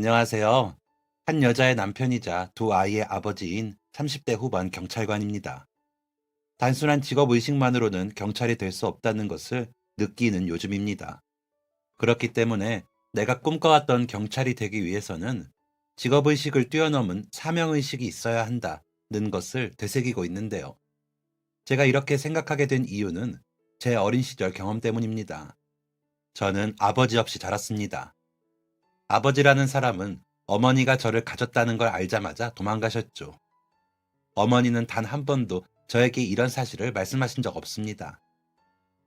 안녕하세요. 한 여자의 남편이자 두 아이의 아버지인 30대 후반 경찰관입니다. 단순한 직업 의식만으로는 경찰이 될 수 없다는 것을 느끼는 요즘입니다. 그렇기 때문에 내가 꿈꿔왔던 경찰이 되기 위해서는 직업 의식을 뛰어넘은 사명 의식이 있어야 한다는 것을 되새기고 있는데요. 제가 이렇게 생각하게 된 이유는 제 어린 시절 경험 때문입니다. 저는 아버지 없이 자랐습니다. 아버지라는 사람은 어머니가 저를 가졌다는 걸 알자마자 도망가셨죠. 어머니는 단 한 번도 저에게 이런 사실을 말씀하신 적 없습니다.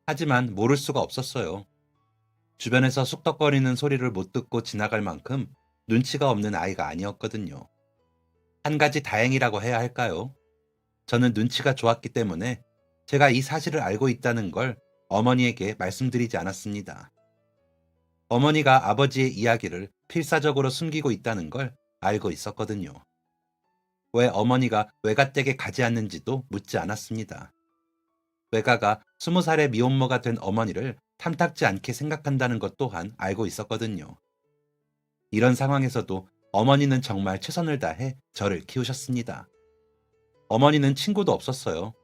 하지만 모를 수가 없었어요. 주변에서 쑥덕거리는 소리를 못 듣고 지나갈 만큼 눈치가 없는 아이가 아니었거든요. 한 가지 다행이라고 해야 할까요? 저는 눈치가 좋았기 때문에 제가 이 사실을 알고 있다는 걸 어머니에게 말씀드리지 않았습니다. 어머니가 아버지의 이야기를 필사적으로 숨기고 있다는 걸 알고 있었거든요. 왜 어머니가 외가댁에 가지 않는지도 묻지 않았습니다. 외가가 20살의 미혼모가 된 어머니를 탐탁지 않게 생각한다는 것 또한 알고 있었거든요. 이런 상황에서도 어머니는 정말 최선을 다해 저를 키우셨습니다. 어머니는 친구도 없었어요.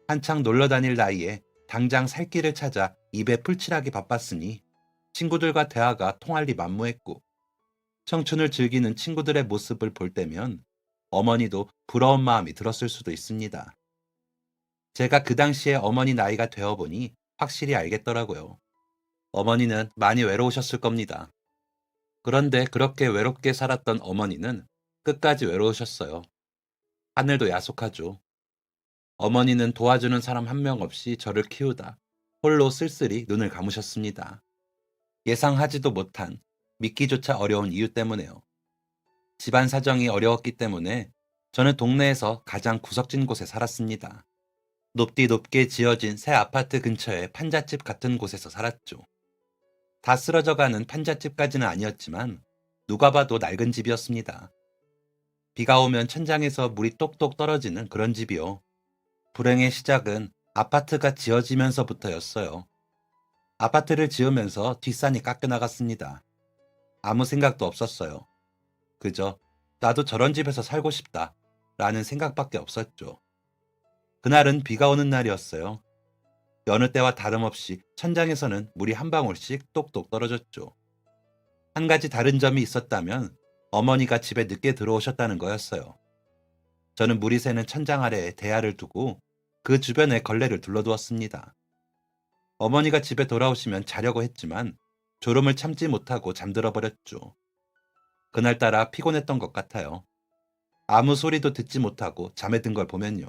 한창 놀러 다닐 나이에 당장 살 길을 찾아 입에 풀칠하기 바빴으니 친구들과 대화가 통할 리 만무했고 청춘을 즐기는 친구들의 모습을 볼 때면 어머니도 부러운 마음이 들었을 수도 있습니다. 제가 그 당시에 어머니 나이가 되어보니 확실히 알겠더라고요. 어머니는 많이 외로우셨을 겁니다. 그런데 그렇게 외롭게 살았던 어머니는 끝까지 외로우셨어요. 하늘도 야속하죠. 어머니는 도와주는 사람 한 명 없이 저를 키우다 홀로 쓸쓸히 눈을 감으셨습니다. 예상하지도 못한 믿기조차 어려운 이유 때문에요. 집안 사정이 어려웠기 때문에 저는 동네에서 가장 구석진 곳에 살았습니다. 높디 높게 지어진 새 아파트 근처의 판잣집 같은 곳에서 살았죠. 다 쓰러져가는 판잣집까지는 아니었지만 누가 봐도 낡은 집이었습니다. 비가 오면 천장에서 물이 똑똑 떨어지는 그런 집이요. 불행의 시작은 아파트가 지어지면서부터였어요. 아파트를 지으면서 뒷산이 깎여나갔습니다. 아무 생각도 없었어요. 그저 나도 저런 집에서 살고 싶다 라는 생각밖에 없었죠. 그날은 비가 오는 날이었어요. 여느 때와 다름없이 천장에서는 물이 한 방울씩 똑똑 떨어졌죠. 한 가지 다른 점이 있었다면 어머니가 집에 늦게 들어오셨다는 거였어요. 저는 물이 새는 천장 아래에 대야를 두고 그 주변에 걸레를 둘러두었습니다. 어머니가 집에 돌아오시면 자려고 했지만 졸음을 참지 못하고 잠들어 버렸죠. 그날따라 피곤했던 것 같아요. 아무 소리도 듣지 못하고 잠에 든 걸 보면요.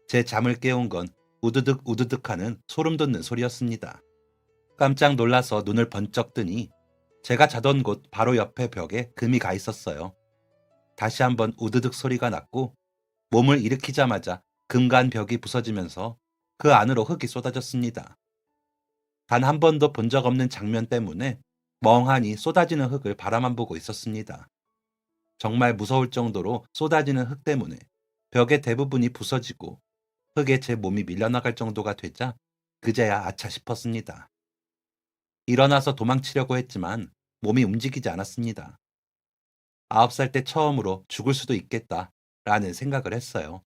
제 잠을 깨운 건 우드득 우드득 하는 소름 돋는 소리였습니다. 깜짝 놀라서 눈을 번쩍 뜨니 제가 자던 곳 바로 옆에 벽에 금이 가 있었어요. 다시 한번 우드득 소리가 났고 몸을 일으키자마자 금간 벽이 부서지면서 그 안으로 흙이 쏟아졌습니다. 단 한 번도 본 적 없는 장면 때문에 멍하니 쏟아지는 흙을 바라만 보고 있었습니다. 정말 무서울 정도로 쏟아지는 흙 때문에 벽의 대부분이 부서지고 흙에 제 몸이 밀려나갈 정도가 되자 그제야 아차 싶었습니다. 일어나서 도망치려고 했지만 몸이 움직이지 않았습니다. 9살 때 처음으로 죽을 수도 있겠다라는 생각을 했어요.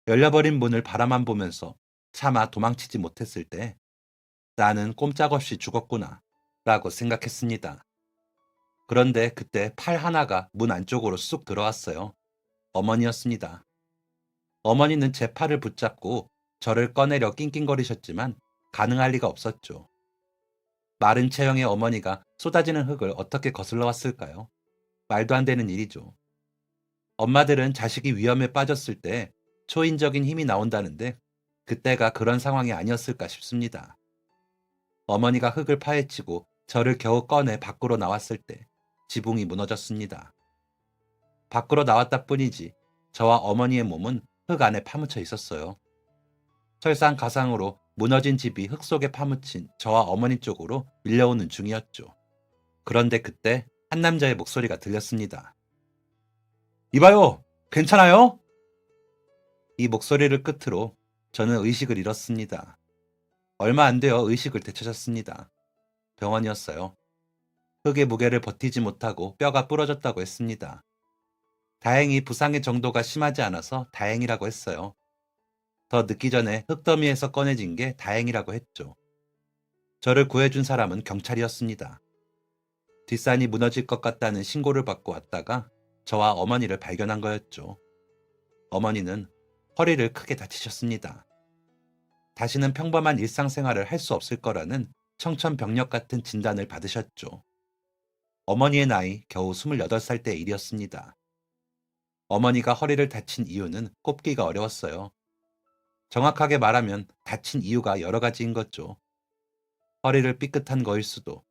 열려버린 문을 바라만 보면서 차마 도망치지 못했을 때 나는 꼼짝없이 죽었구나 라고 생각했습니다. 그런데 그때 팔 하나가 문 안쪽으로 쑥 들어왔어요. 어머니였습니다. 어머니는 제 팔을 붙잡고 저를 꺼내려 낑낑거리셨지만 가능할 리가 없었죠. 마른 체형의 어머니가 쏟아지는 흙을 어떻게 거슬러 왔을까요? 말도 안 되는 일이죠. 엄마들은 자식이 위험에 빠졌을 때 초인적인 힘이 나온다는데 그때가 그런 상황이 아니었을까 싶습니다. 어머니가 흙을 파헤치고 저를 겨우 꺼내 밖으로 나왔을 때 지붕이 무너졌습니다. 밖으로 나왔다 뿐이지 저와 어머니의 몸은 흙 안에 파묻혀 있었어요. 설상가상으로 무너진 집이 흙 속에 파묻힌 저와 어머니 쪽으로 밀려오는 중이었죠. 그런데 그때 한 남자의 목소리가 들렸습니다. 이봐요! 괜찮아요? 이 목소리를 끝으로 저는 의식을 잃었습니다. 얼마 안 되어 의식을 되찾았습니다. 병원이었어요. 흙의 무게를 버티지 못하고 뼈가 부러졌다고 했습니다. 다행히 부상의 정도가 심하지 않아서 다행이라고 했어요. 더 늦기 전에 흙더미에서 꺼내진 게 다행이라고 했죠. 저를 구해준 사람은 경찰이었습니다. 뒷산이 무너질 것 같다는 신고를 받고 왔다가 저와 어머니를 발견한 거였죠. 어머니는 허리를 크게 다치셨습니다. 다시는 평범한 일상생활을 할 수 없을 거라는 청천벽력 같은 진단을 받으셨죠. 어머니의 나이 겨우 28살 때 일이었습니다. 어머니가 허리를 다친 이유는 꼽기가 어려웠어요. 정확하게 말하면 다친 이유가 여러 가지인 거죠. 허리를 삐끗한 거일 수도,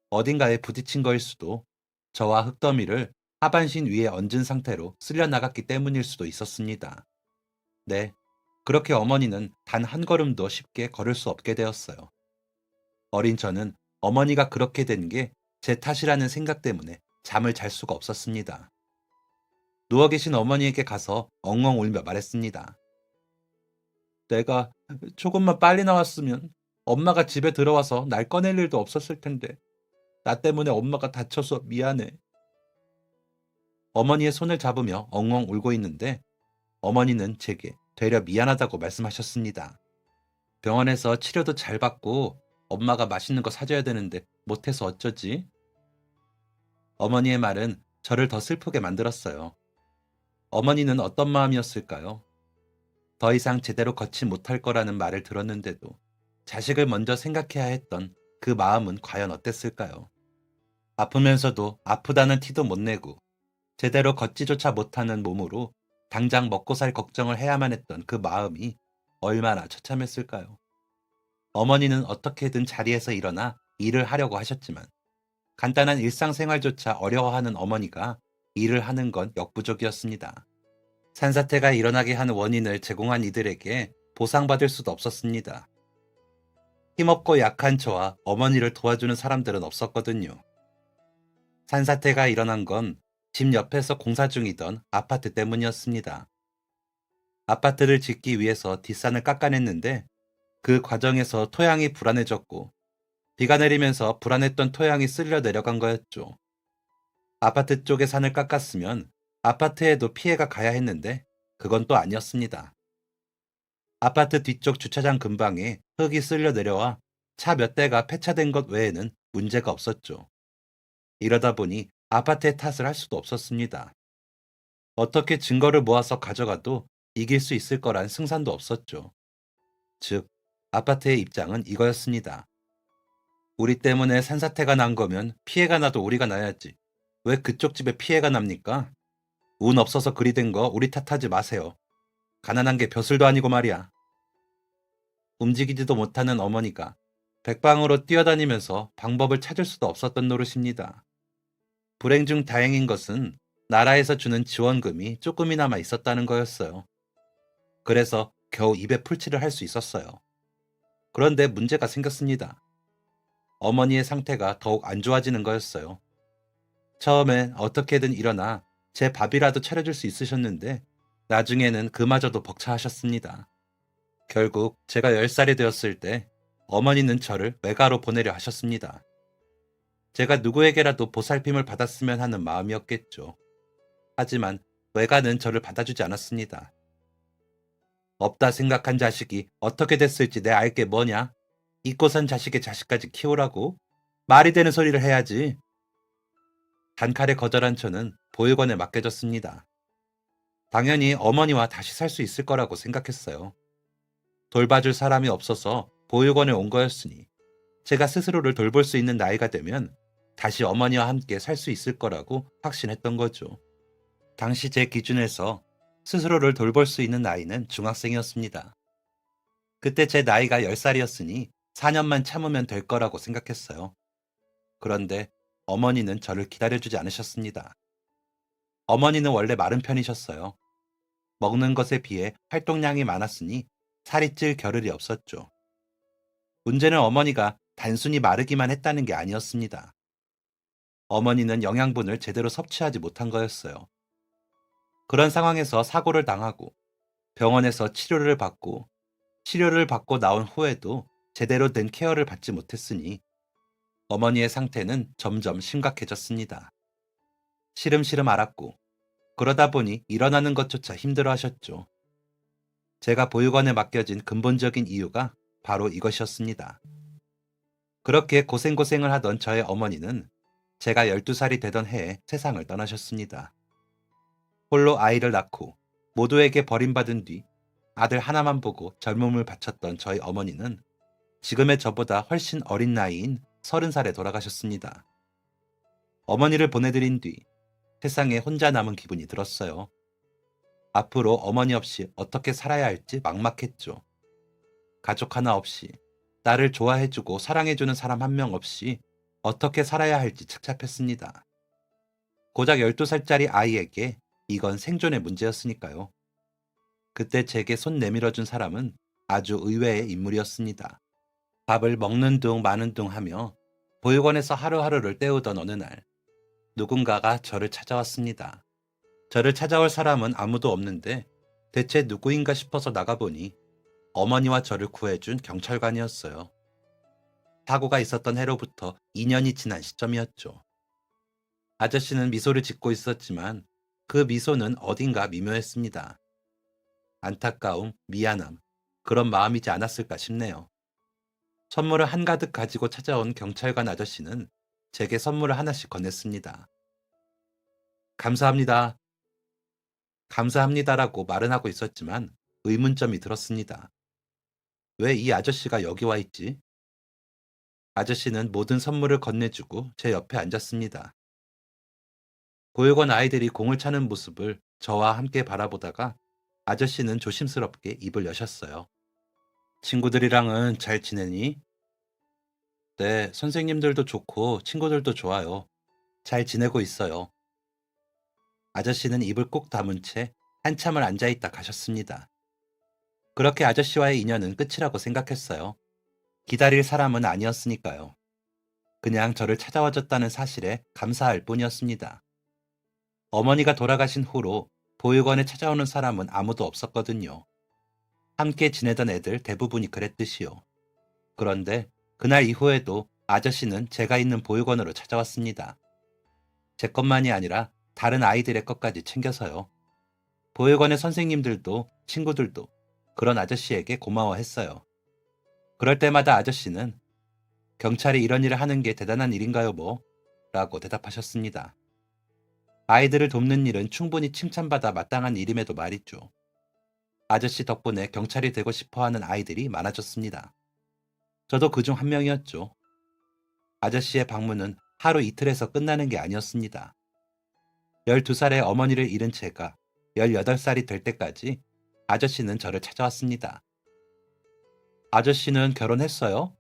어딘가에 부딪힌 거일 수도, 저와 흙더미를 하반신 위에 얹은 상태로 쓸려 나갔기 때문일 수도 있었습니다. 네, 그렇게 어머니는 단 한 걸음도 쉽게 걸을 수 없게 되었어요. 어린 저는 어머니가 그렇게 된 게 제 탓이라는 생각 때문에 잠을 잘 수가 없었습니다. 누워 계신 어머니에게 가서 엉엉 울며 말했습니다. 내가 조금만 빨리 나왔으면 엄마가 집에 들어와서 날 꺼낼 일도 없었을 텐데 나 때문에 엄마가 다쳐서 미안해. 어머니의 손을 잡으며 엉엉 울고 있는데 어머니는 제게 되려 미안하다고 말씀하셨습니다. 병원에서 치료도 잘 받고 엄마가 맛있는 거 사줘야 되는데 못해서 어쩌지? 어머니의 말은 저를 더 슬프게 만들었어요. 어머니는 어떤 마음이었을까요? 더 이상 제대로 걷지 못할 거라는 말을 들었는데도 자식을 먼저 생각해야 했던 그 마음은 과연 어땠을까요? 아프면서도 아프다는 티도 못 내고 제대로 걷지조차 못하는 몸으로 당장 먹고 살 걱정을 해야만 했던 그 마음이 얼마나 처참했을까요? 어머니는 어떻게든 자리에서 일어나 일을 하려고 하셨지만 간단한 일상생활조차 어려워하는 어머니가 일을 하는 건 역부족이었습니다. 산사태가 일어나게 한 원인을 제공한 이들에게 보상받을 수도 없었습니다. 힘없고 약한 저와 어머니를 도와주는 사람들은 없었거든요. 산사태가 일어난 건 집 옆에서 공사 중이던 아파트 때문이었습니다. 아파트를 짓기 위해서 뒷산을 깎아냈는데 그 과정에서 토양이 불안해졌고 비가 내리면서 불안했던 토양이 쓸려 내려간 거였죠. 아파트 쪽에 산을 깎았으면 아파트에도 피해가 가야 했는데 그건 또 아니었습니다. 아파트 뒤쪽 주차장 근방에 흙이 쓸려 내려와 차 몇 대가 폐차된 것 외에는 문제가 없었죠. 이러다 보니 아파트의 탓을 할 수도 없었습니다. 어떻게 증거를 모아서 가져가도 이길 수 있을 거란 승산도 없었죠. 즉, 아파트의 입장은 이거였습니다. 우리 때문에 산사태가 난 거면 피해가 나도 우리가 나야지. 왜 그쪽 집에 피해가 납니까? 운 없어서 그리 된 거 우리 탓하지 마세요. 가난한 게 벼슬도 아니고 말이야. 움직이지도 못하는 어머니가 백방으로 뛰어다니면서 방법을 찾을 수도 없었던 노릇입니다. 불행 중 다행인 것은 나라에서 주는 지원금이 조금이나마 있었다는 거였어요. 그래서 겨우 입에 풀칠을 할 수 있었어요. 그런데 문제가 생겼습니다. 어머니의 상태가 더욱 안 좋아지는 거였어요. 처음엔 어떻게든 일어나 제 밥이라도 차려줄 수 있으셨는데 나중에는 그마저도 벅차하셨습니다. 결국 제가 10살이 되었을 때 어머니는 저를 외가로 보내려 하셨습니다. 제가 누구에게라도 보살핌을 받았으면 하는 마음이었겠죠. 하지만 외가는 저를 받아주지 않았습니다. 없다 생각한 자식이 어떻게 됐을지 내 알게 뭐냐? 잊고 산 자식의 자식까지 키우라고? 말이 되는 소리를 해야지. 단칼에 거절한 저는 보육원에 맡겨졌습니다. 당연히 어머니와 다시 살 수 있을 거라고 생각했어요. 돌봐줄 사람이 없어서 보육원에 온 거였으니 제가 스스로를 돌볼 수 있는 나이가 되면 다시 어머니와 함께 살 수 있을 거라고 확신했던 거죠. 당시 제 기준에서 스스로를 돌볼 수 있는 나이는 중학생이었습니다. 그때 제 나이가 10살이었으니 4년만 참으면 될 거라고 생각했어요. 그런데 어머니는 저를 기다려주지 않으셨습니다. 어머니는 원래 마른 편이셨어요. 먹는 것에 비해 활동량이 많았으니 살이 찔 겨를이 없었죠. 문제는 어머니가 단순히 마르기만 했다는 게 아니었습니다. 어머니는 영양분을 제대로 섭취하지 못한 거였어요. 그런 상황에서 사고를 당하고 병원에서 치료를 받고 나온 후에도 제대로 된 케어를 받지 못했으니 어머니의 상태는 점점 심각해졌습니다. 시름시름 앓았고 그러다 보니 일어나는 것조차 힘들어 하셨죠. 제가 보육원에 맡겨진 근본적인 이유가 바로 이것이었습니다. 그렇게 고생고생을 하던 저의 어머니는 제가 12살이 되던 해에 세상을 떠나셨습니다. 홀로 아이를 낳고 모두에게 버림받은 뒤 아들 하나만 보고 젊음을 바쳤던 저희 어머니는 지금의 저보다 훨씬 어린 나이인 30살에 돌아가셨습니다. 어머니를 보내드린 뒤 세상에 혼자 남은 기분이 들었어요. 앞으로 어머니 없이 어떻게 살아야 할지 막막했죠. 가족 하나 없이, 나를 좋아해주고 사랑해주는 사람 한 명 없이 어떻게 살아야 할지 착잡했습니다. 고작 12살짜리 아이에게 이건 생존의 문제였으니까요. 그때 제게 손 내밀어준 사람은 아주 의외의 인물이었습니다. 밥을 먹는 둥 마는 둥 하며 보육원에서 하루하루를 때우던 어느 날, 누군가가 저를 찾아왔습니다. 저를 찾아올 사람은 아무도 없는데 대체 누구인가 싶어서 나가보니 어머니와 저를 구해준 경찰관이었어요. 사고가 있었던 해로부터 2년이 지난 시점이었죠. 아저씨는 미소를 짓고 있었지만 그 미소는 어딘가 미묘했습니다. 안타까움, 미안함, 그런 마음이지 않았을까 싶네요. 선물을 한가득 가지고 찾아온 경찰관 아저씨는 제게 선물을 하나씩 건넸습니다. 감사합니다. 감사합니다라고 말은 하고 있었지만 의문점이 들었습니다. 왜 이 아저씨가 여기 와 있지? 아저씨는 모든 선물을 건네주고 제 옆에 앉았습니다. 보육원 아이들이 공을 차는 모습을 저와 함께 바라보다가 아저씨는 조심스럽게 입을 여셨어요. 친구들이랑은 잘 지내니? 네, 선생님들도 좋고 친구들도 좋아요. 잘 지내고 있어요. 아저씨는 입을 꼭 다문 채 한참을 앉아있다 가셨습니다. 그렇게 아저씨와의 인연은 끝이라고 생각했어요. 기다릴 사람은 아니었으니까요. 그냥 저를 찾아와줬다는 사실에 감사할 뿐이었습니다. 어머니가 돌아가신 후로 보육원에 찾아오는 사람은 아무도 없었거든요. 함께 지내던 애들 대부분이 그랬듯이요. 그런데 그날 이후에도 아저씨는 제가 있는 보육원으로 찾아왔습니다. 제 것만이 아니라 다른 아이들의 것까지 챙겨서요. 보육원의 선생님들도 친구들도 그런 아저씨에게 고마워했어요. 그럴 때마다 아저씨는 경찰이 이런 일을 하는 게 대단한 일인가요 뭐? 라고 대답하셨습니다. 아이들을 돕는 일은 충분히 칭찬받아 마땅한 일임에도 말이죠. 아저씨 덕분에 경찰이 되고 싶어하는 아이들이 많아졌습니다. 저도 그중 한 명이었죠. 아저씨의 방문은 하루 이틀에서 끝나는 게 아니었습니다. 12살의 어머니를 잃은 제가 18살이 될 때까지 아저씨는 저를 찾아왔습니다. 아저씨는 결혼했어요?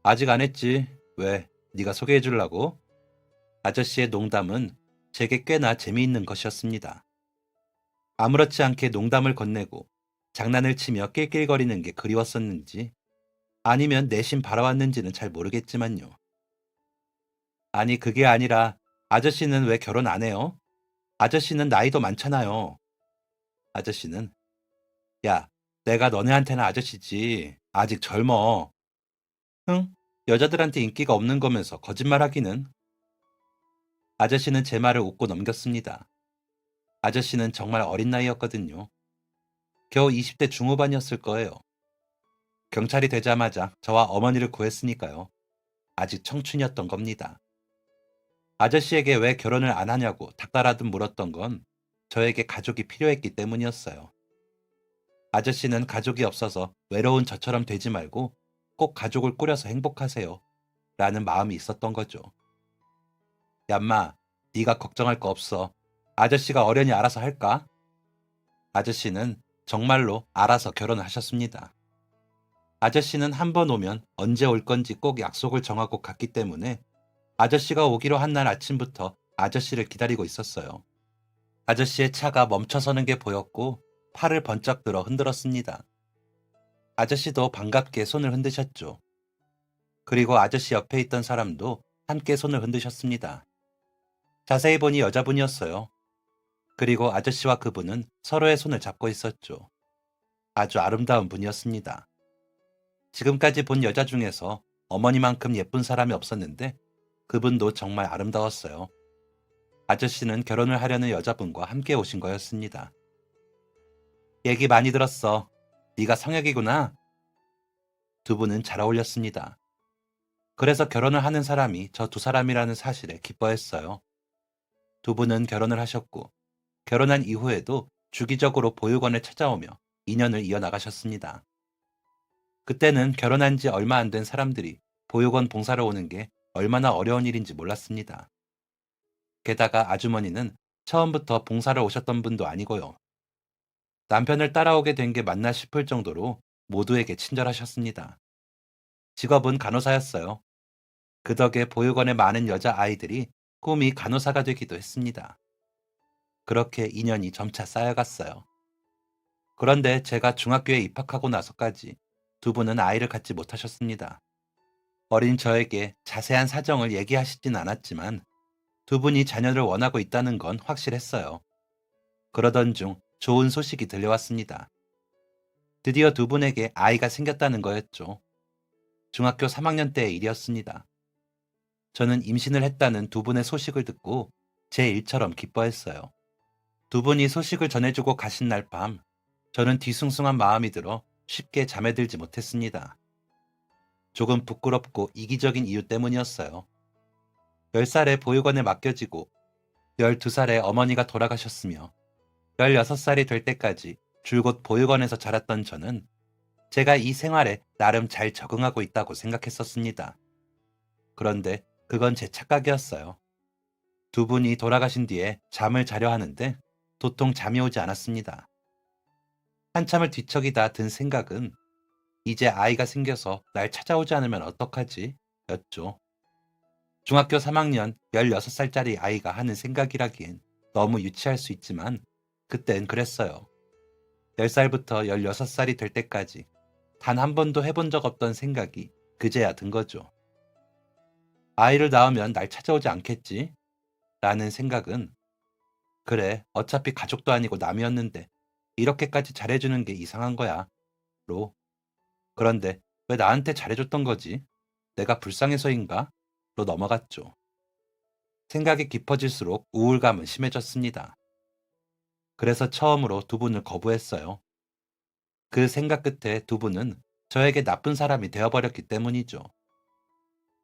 아직 안 했지. 왜? 네가 소개해 주려고? 아저씨의 농담은 제게 꽤나 재미있는 것이었습니다. 아무렇지 않게 농담을 건네고 장난을 치며 낄낄거리는 게 그리웠었는지 아니면 내심 바라왔는지는 잘 모르겠지만요. 아니 그게 아니라 아저씨는 왜 결혼 안 해요? 아저씨는 나이도 많잖아요. 아저씨는 야, 내가 너네한테는 아저씨지. 아직 젊어. 흥? 여자들한테 인기가 없는 거면서 거짓말하기는. 아저씨는 제 말을 웃고 넘겼습니다. 아저씨는 정말 어린 나이였거든요. 겨우 20대 중후반이었을 거예요. 경찰이 되자마자 저와 어머니를 구했으니까요. 아직 청춘이었던 겁니다. 아저씨에게 왜 결혼을 안 하냐고 닥달하듯 물었던 건 저에게 가족이 필요했기 때문이었어요. 아저씨는 가족이 없어서 외로운 저처럼 되지 말고 꼭 가족을 꾸려서 행복하세요. 라는 마음이 있었던 거죠. 얌마, 네가 걱정할 거 없어. 아저씨가 어련히 알아서 할까? 아저씨는 정말로 알아서 결혼을 하셨습니다. 아저씨는 한 번 오면 언제 올 건지 꼭 약속을 정하고 갔기 때문에 아저씨가 오기로 한 날 아침부터 아저씨를 기다리고 있었어요. 아저씨의 차가 멈춰서는 게 보였고 팔을 번쩍 들어 흔들었습니다. 아저씨도 반갑게 손을 흔드셨죠. 그리고 아저씨 옆에 있던 사람도 함께 손을 흔드셨습니다. 자세히 보니 여자분이었어요. 그리고 아저씨와 그분은 서로의 손을 잡고 있었죠. 아주 아름다운 분이었습니다. 지금까지 본 여자 중에서 어머니만큼 예쁜 사람이 없었는데 그분도 정말 아름다웠어요. 아저씨는 결혼을 하려는 여자분과 함께 오신 거였습니다. 얘기 많이 들었어. 네가 성혁이구나. 두 분은 잘 어울렸습니다. 그래서 결혼을 하는 사람이 저 두 사람이라는 사실에 기뻐했어요. 두 분은 결혼을 하셨고 결혼한 이후에도 주기적으로 보육원에 찾아오며 인연을 이어나가셨습니다. 그때는 결혼한 지 얼마 안 된 사람들이 보육원 봉사를 오는 게 얼마나 어려운 일인지 몰랐습니다. 게다가 아주머니는 처음부터 봉사를 오셨던 분도 아니고요. 남편을 따라오게 된 게 맞나 싶을 정도로 모두에게 친절하셨습니다. 직업은 간호사였어요. 그 덕에 보육원의 많은 여자아이들이 꿈이 간호사가 되기도 했습니다. 그렇게 인연이 점차 쌓여갔어요. 그런데 제가 중학교에 입학하고 나서까지 두 분은 아이를 갖지 못하셨습니다. 어린 저에게 자세한 사정을 얘기하시진 않았지만 두 분이 자녀를 원하고 있다는 건 확실했어요. 그러던 중 좋은 소식이 들려왔습니다. 드디어 두 분에게 아이가 생겼다는 거였죠. 중학교 3학년 때의 일이었습니다. 저는 임신을 했다는 두 분의 소식을 듣고 제 일처럼 기뻐했어요. 두 분이 소식을 전해주고 가신 날 밤, 저는 뒤숭숭한 마음이 들어 쉽게 잠에 들지 못했습니다. 조금 부끄럽고 이기적인 이유 때문이었어요. 10살에 보육원에 맡겨지고 12살에 어머니가 돌아가셨으며 16살이 될 때까지 줄곧 보육원에서 자랐던 저는 제가 이 생활에 나름 잘 적응하고 있다고 생각했었습니다. 그런데 그건 제 착각이었어요. 두 분이 돌아가신 뒤에 잠을 자려 하는데 도통 잠이 오지 않았습니다. 한참을 뒤척이다 든 생각은 이제 아이가 생겨서 날 찾아오지 않으면 어떡하지? 였죠. 중학교 3학년 16살짜리 아이가 하는 생각이라기엔 너무 유치할 수 있지만 그땐 그랬어요. 10살부터 16살이 될 때까지 단 한 번도 해본 적 없던 생각이 그제야 든 거죠. 아이를 낳으면 날 찾아오지 않겠지? 라는 생각은 그래, 어차피 가족도 아니고 남이었는데 이렇게까지 잘해주는 게 이상한 거야. 로. 그런데 왜 나한테 잘해줬던 거지? 내가 불쌍해서인가? 로 넘어갔죠. 생각이 깊어질수록 우울감은 심해졌습니다. 그래서 처음으로 두 분을 거부했어요. 그 생각 끝에 두 분은 저에게 나쁜 사람이 되어버렸기 때문이죠.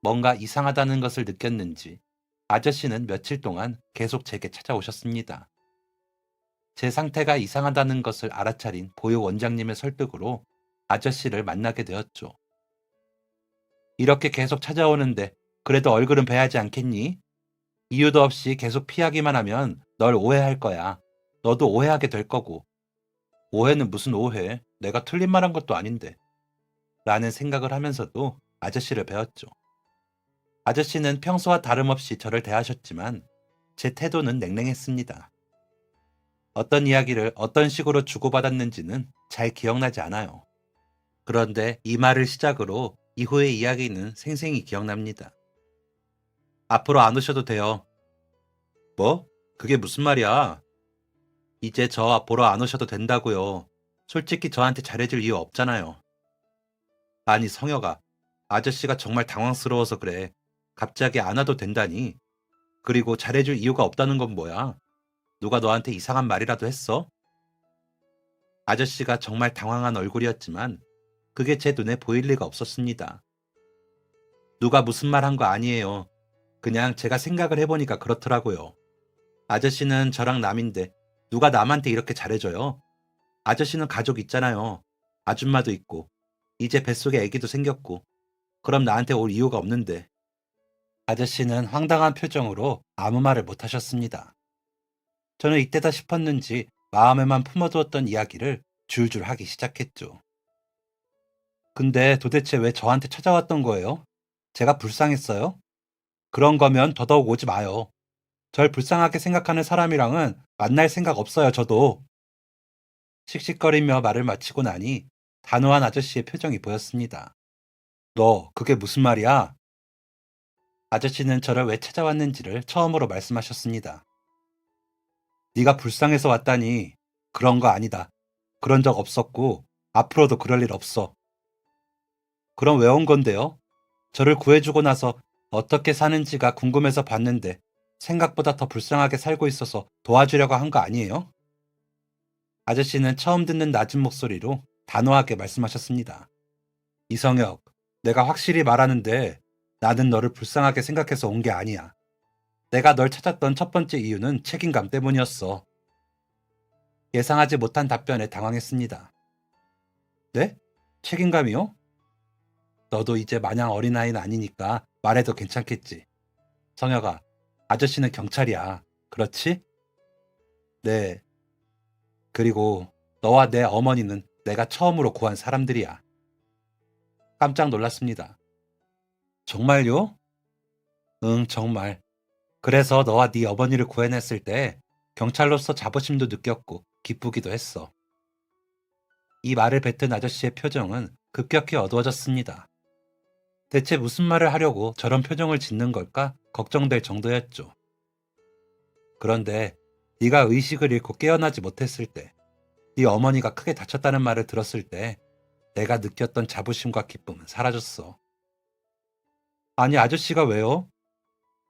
뭔가 이상하다는 것을 느꼈는지 아저씨는 며칠 동안 계속 제게 찾아오셨습니다. 제 상태가 이상하다는 것을 알아차린 보육 원장님의 설득으로 아저씨를 만나게 되었죠. 이렇게 계속 찾아오는데 그래도 얼굴은 뵈야지 않겠니? 이유도 없이 계속 피하기만 하면 널 오해할 거야. 너도 오해하게 될 거고. 오해는 무슨 오해? 내가 틀린 말 한 것도 아닌데. 라는 생각을 하면서도 아저씨를 배웠죠. 아저씨는 평소와 다름없이 저를 대하셨지만 제 태도는 냉랭했습니다. 어떤 이야기를 어떤 식으로 주고받았는지는 잘 기억나지 않아요. 그런데 이 말을 시작으로 이후의 이야기는 생생히 기억납니다. 앞으로 안 오셔도 돼요. 뭐? 그게 무슨 말이야? 이제 저 보러 안 오셔도 된다고요. 솔직히 저한테 잘해줄 이유 없잖아요. 아니 성혁아, 아저씨가 정말 당황스러워서 그래. 갑자기 안 와도 된다니. 그리고 잘해줄 이유가 없다는 건 뭐야? 누가 너한테 이상한 말이라도 했어? 아저씨가 정말 당황한 얼굴이었지만 그게 제 눈에 보일 리가 없었습니다. 누가 무슨 말 한 거 아니에요. 그냥 제가 생각을 해보니까 그렇더라고요. 아저씨는 저랑 남인데 누가 남한테 이렇게 잘해줘요? 아저씨는 가족 있잖아요. 아줌마도 있고 이제 뱃속에 아기도 생겼고 그럼 나한테 올 이유가 없는데. 아저씨는 황당한 표정으로 아무 말을 못 하셨습니다. 저는 이때다 싶었는지 마음에만 품어두었던 이야기를 줄줄 하기 시작했죠. 근데 도대체 왜 저한테 찾아왔던 거예요? 제가 불쌍했어요? 그런 거면 더더욱 오지 마요. 절 불쌍하게 생각하는 사람이랑은 만날 생각 없어요, 저도. 씩씩거리며 말을 마치고 나니 단호한 아저씨의 표정이 보였습니다. 너, 그게 무슨 말이야? 아저씨는 저를 왜 찾아왔는지를 처음으로 말씀하셨습니다. 네가 불쌍해서 왔다니. 그런 거 아니다. 그런 적 없었고 앞으로도 그럴 일 없어. 그럼 왜 온 건데요? 저를 구해주고 나서 어떻게 사는지가 궁금해서 봤는데 생각보다 더 불쌍하게 살고 있어서 도와주려고 한 거 아니에요? 아저씨는 처음 듣는 낮은 목소리로 단호하게 말씀하셨습니다. 이성혁, 내가 확실히 말하는데 나는 너를 불쌍하게 생각해서 온 게 아니야. 내가 널 찾았던 첫 번째 이유는 책임감 때문이었어. 예상하지 못한 답변에 당황했습니다. 네? 책임감이요? 너도 이제 마냥 어린아이는 아니니까 말해도 괜찮겠지. 성혁아, 아저씨는 경찰이야. 그렇지? 네. 그리고 너와 내 어머니는 내가 처음으로 구한 사람들이야. 깜짝 놀랐습니다. 정말요? 응, 정말. 그래서 너와 네 어머니를 구해냈을 때 경찰로서 자부심도 느꼈고 기쁘기도 했어. 이 말을 뱉은 아저씨의 표정은 급격히 어두워졌습니다. 대체 무슨 말을 하려고 저런 표정을 짓는 걸까 걱정될 정도였죠. 그런데 네가 의식을 잃고 깨어나지 못했을 때, 네 어머니가 크게 다쳤다는 말을 들었을 때 내가 느꼈던 자부심과 기쁨은 사라졌어. 아니, 아저씨가 왜요?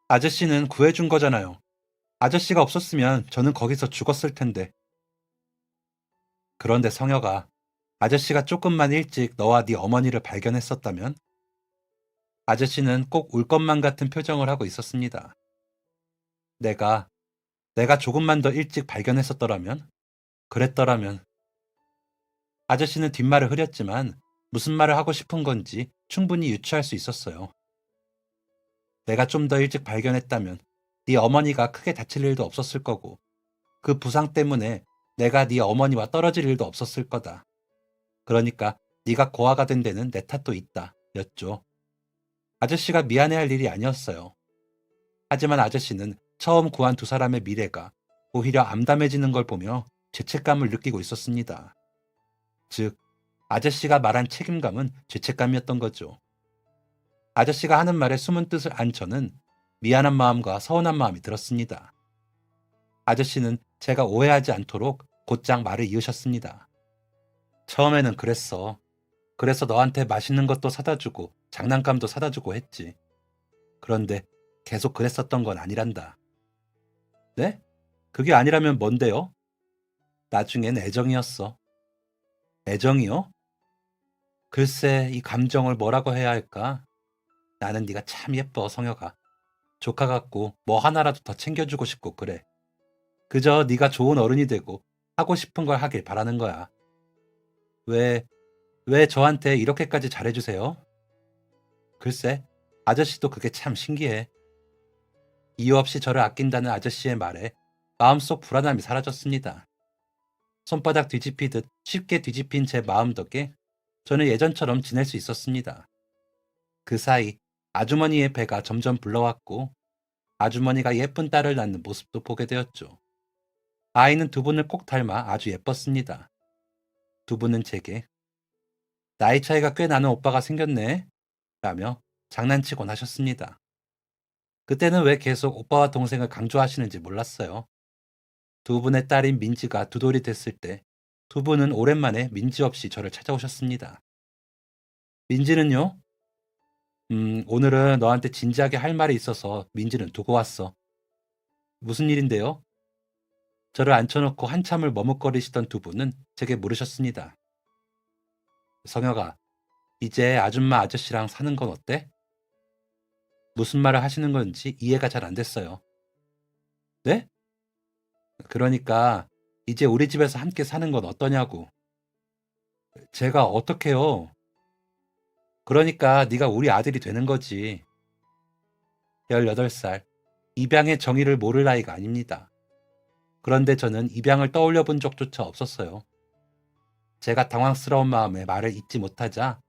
아저씨는 구해준 거잖아요. 아저씨가 없었으면 저는 거기서 죽었을 텐데. 그런데 성혁아, 아저씨가 조금만 일찍 너와 네 어머니를 발견했었다면? 아저씨는 꼭 울 것만 같은 표정을 하고 있었습니다. 내가, 내가 조금만 더 일찍 발견했었더라면? 그랬더라면. 아저씨는 뒷말을 흐렸지만 무슨 말을 하고 싶은 건지 충분히 유추할 수 있었어요. 내가 좀 더 일찍 발견했다면 네 어머니가 크게 다칠 일도 없었을 거고 그 부상 때문에 내가 네 어머니와 떨어질 일도 없었을 거다. 그러니까 네가 고아가 된 데는 내 탓도 있다. 였죠. 아저씨가 미안해할 일이 아니었어요. 하지만 아저씨는 처음 구한 두 사람의 미래가 오히려 암담해지는 걸 보며 죄책감을 느끼고 있었습니다. 즉, 아저씨가 말한 책임감은 죄책감이었던 거죠. 아저씨가 하는 말에 숨은 뜻을 안 저는 미안한 마음과 서운한 마음이 들었습니다. 아저씨는 제가 오해하지 않도록 곧장 말을 이으셨습니다. 처음에는 그랬어. 그래서 너한테 맛있는 것도 사다 주고 장난감도 사다 주고 했지. 그런데 계속 그랬었던 건 아니란다. 네? 그게 아니라면 뭔데요? 나중엔 애정이었어. 애정이요? 글쎄, 이 감정을 뭐라고 해야 할까? 나는 네가 참 예뻐, 성혁아. 조카 같고 뭐 하나라도 더 챙겨주고 싶고 그래. 그저 네가 좋은 어른이 되고 하고 싶은 걸 하길 바라는 거야. 왜, 왜 저한테 이렇게까지 잘해주세요? 글쎄, 아저씨도 그게 참 신기해. 이유 없이 저를 아낀다는 아저씨의 말에 마음속 불안함이 사라졌습니다. 손바닥 뒤집히듯 쉽게 뒤집힌 제 마음 덕에 저는 예전처럼 지낼 수 있었습니다. 그 사이 아주머니의 배가 점점 불러왔고 아주머니가 예쁜 딸을 낳는 모습도 보게 되었죠. 아이는 두 분을 꼭 닮아 아주 예뻤습니다. 두 분은 제게 나이 차이가 꽤 나는 오빠가 생겼네 라며 장난치곤 하셨습니다. 그때는 왜 계속 오빠와 동생을 강조하시는지 몰랐어요. 두 분의 딸인 민지가 두 돌이 됐을 때 두 분은 오랜만에 민지 없이 저를 찾아오셨습니다. 민지는요? 오늘은 너한테 진지하게 할 말이 있어서 민지는 두고 왔어. 무슨 일인데요? 저를 앉혀놓고 한참을 머뭇거리시던 두 분은 제게 물으셨습니다. 성혁아, 이제 아줌마 아저씨랑 사는 건 어때? 무슨 말을 하시는 건지 이해가 잘 안 됐어요. 네? 그러니까 이제 우리 집에서 함께 사는 건 어떠냐고. 제가 어떻게요? 그러니까 네가 우리 아들이 되는 거지. 18살. 입양의 정의를 모를 나이가 아닙니다. 그런데 저는 입양을 떠올려 본 적조차 없었어요. 제가 당황스러운 마음에 말을 잇지 못하자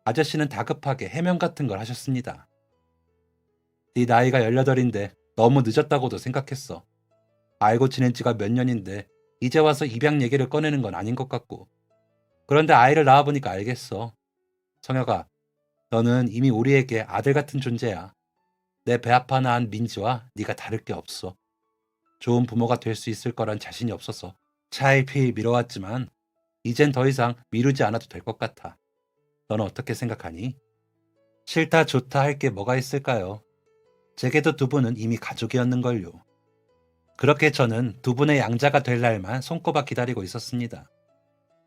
아저씨는 다급하게 해명 같은 걸 하셨습니다. 네 나이가 18인데 너무 늦었다고도 생각했어. 알고 지낸 지가 몇 년인데 이제 와서 입양 얘기를 꺼내는 건 아닌 것 같고. 그런데 아이를 낳아보니까 알겠어. 성혁아, 너는 이미 우리에게 아들 같은 존재야. 내 배 아파 낳은 민지와 네가 다를 게 없어. 좋은 부모가 될 수 있을 거란 자신이 없어서 차일피일 미뤄왔지만 이젠 더 이상 미루지 않아도 될 것 같아. 너는 어떻게 생각하니? 싫다 좋다 할 게 뭐가 있을까요? 제게도 두 분은 이미 가족이었는걸요. 그렇게 저는 두 분의 양자가 될 날만 손꼽아 기다리고 있었습니다.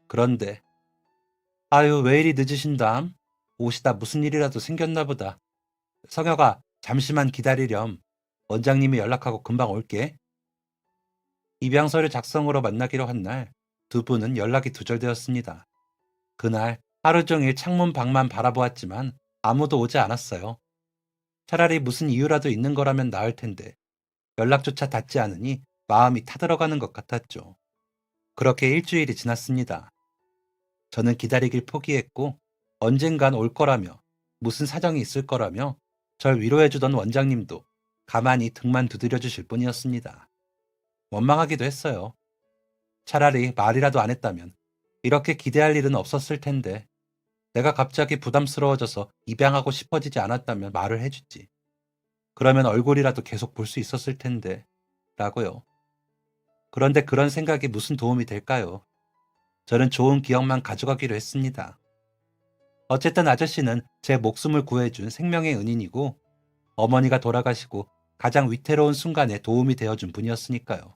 그런데 아유 왜 이리 늦으신담? 오시다 무슨 일이라도 생겼나 보다. 성혁아 잠시만 기다리렴. 원장님이 연락하고 금방 올게. 입양서류 작성으로 만나기로 한 날 두 분은 연락이 두절되었습니다. 그날 하루 종일 창문 밖만 바라보았지만 아무도 오지 않았어요. 차라리 무슨 이유라도 있는 거라면 나을 텐데 연락조차 닿지 않으니 마음이 타들어가는 것 같았죠. 그렇게 일주일이 지났습니다. 저는 기다리길 포기했고 언젠간 올 거라며 무슨 사정이 있을 거라며 절 위로해주던 원장님도 가만히 등만 두드려 주실 뿐이었습니다. 원망하기도 했어요. 차라리 말이라도 안 했다면 이렇게 기대할 일은 없었을 텐데 내가 갑자기 부담스러워져서 입양하고 싶어지지 않았다면 말을 해주지. 그러면 얼굴이라도 계속 볼 수 있었을 텐데 라고요. 그런데 그런 생각이 무슨 도움이 될까요? 저는 좋은 기억만 가져가기로 했습니다. 어쨌든 아저씨는 제 목숨을 구해준 생명의 은인이고 어머니가 돌아가시고 가장 위태로운 순간에 도움이 되어준 분이었으니까요.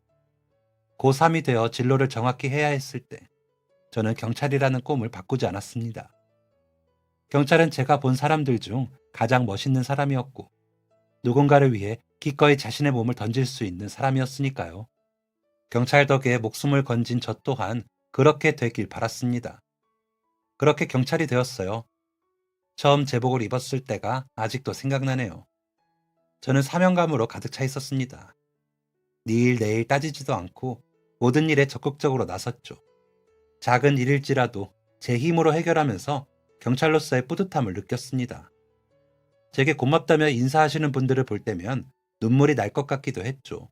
고3이 되어 진로를 정확히 해야 했을 때 저는 경찰이라는 꿈을 바꾸지 않았습니다. 경찰은 제가 본 사람들 중 가장 멋있는 사람이었고 누군가를 위해 기꺼이 자신의 몸을 던질 수 있는 사람이었으니까요. 경찰 덕에 목숨을 건진 저 또한 그렇게 되길 바랐습니다. 그렇게 경찰이 되었어요. 처음 제복을 입었을 때가 아직도 생각나네요. 저는 사명감으로 가득 차 있었습니다. 일 내일 따지지도 않고 모든 일에 적극적으로 나섰죠. 작은 일일지라도 제 힘으로 해결하면서 경찰로서의 뿌듯함을 느꼈습니다. 제게 고맙다며 인사하시는 분들을 볼 때면 눈물이 날 것 같기도 했죠.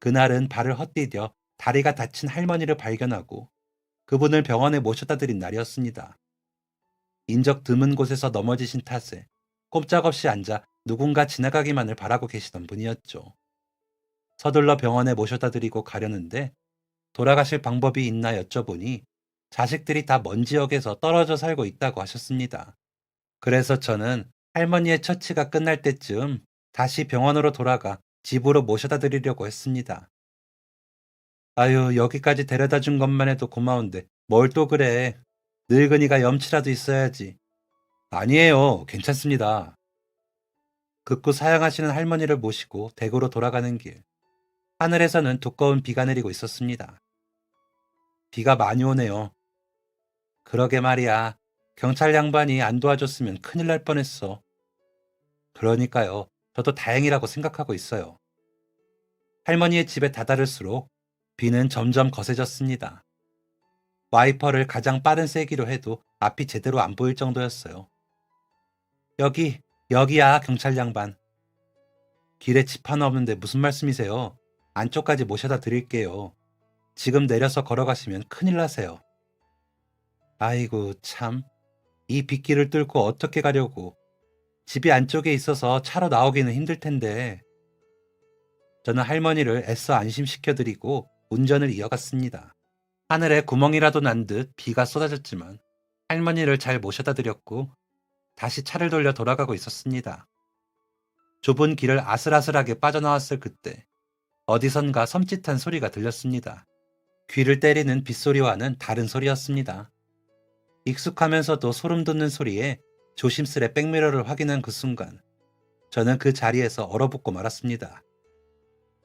그날은 발을 헛디뎌 다리가 다친 할머니를 발견하고 그분을 병원에 모셔다 드린 날이었습니다. 인적 드문 곳에서 넘어지신 탓에 꼼짝없이 앉아 누군가 지나가기만을 바라고 계시던 분이었죠. 서둘러 병원에 모셔다 드리고 가려는데 돌아가실 방법이 있나 여쭤보니 자식들이 다 먼 지역에서 떨어져 살고 있다고 하셨습니다. 그래서 저는 할머니의 처치가 끝날 때쯤 다시 병원으로 돌아가 집으로 모셔다 드리려고 했습니다. 아유, 여기까지 데려다 준 것만 해도 고마운데 뭘 또 그래. 늙은이가 염치라도 있어야지. 아니에요. 괜찮습니다. 극구 사양하시는 할머니를 모시고 댁으로 돌아가는 길. 하늘에서는 두꺼운 비가 내리고 있었습니다. 비가 많이 오네요. 그러게 말이야. 경찰 양반이 안 도와줬으면 큰일 날 뻔했어. 그러니까요. 저도 다행이라고 생각하고 있어요. 할머니의 집에 다다를수록 비는 점점 거세졌습니다. 와이퍼를 가장 빠른 세기로 해도 앞이 제대로 안 보일 정도였어요. 여기야, 경찰 양반. 길에 집 하나 없는데 무슨 말씀이세요? 안쪽까지 모셔다 드릴게요. 지금 내려서 걸어가시면 큰일 나세요. 아이고, 참. 이 빗길을 뚫고 어떻게 가려고. 집이 안쪽에 있어서 차로 나오기는 힘들 텐데. 저는 할머니를 애써 안심시켜드리고 운전을 이어갔습니다. 하늘에 구멍이라도 난 듯 비가 쏟아졌지만 할머니를 잘 모셔다 드렸고 다시 차를 돌려 돌아가고 있었습니다. 좁은 길을 아슬아슬하게 빠져나왔을 그때 어디선가 섬찟한 소리가 들렸습니다. 귀를 때리는 빗소리와는 다른 소리였습니다. 익숙하면서도 소름 돋는 소리에 조심스레 백미러를 확인한 그 순간 저는 그 자리에서 얼어붙고 말았습니다.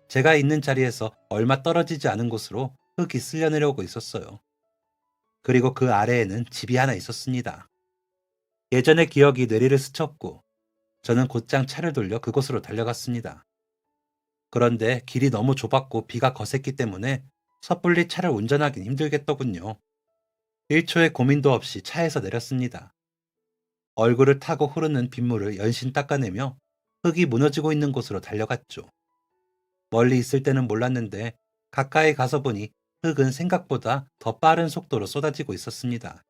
제가 있는 자리에서 얼마 떨어지지 않은 곳으로 흙이 쓸려 내려오고 있었어요. 그리고 그 아래에는 집이 하나 있었습니다. 예전의 기억이 뇌리를 스쳤고 저는 곧장 차를 돌려 그곳으로 달려갔습니다. 그런데 길이 너무 좁았고 비가 거셌기 때문에 섣불리 차를 운전하긴 힘들겠더군요. 1초의 고민도 없이 차에서 내렸습니다. 얼굴을 타고 흐르는 빗물을 연신 닦아내며 흙이 무너지고 있는 곳으로 달려갔죠. 멀리 있을 때는 몰랐는데 가까이 가서 보니 흙은 생각보다 더 빠른 속도로 쏟아지고 있었습니다.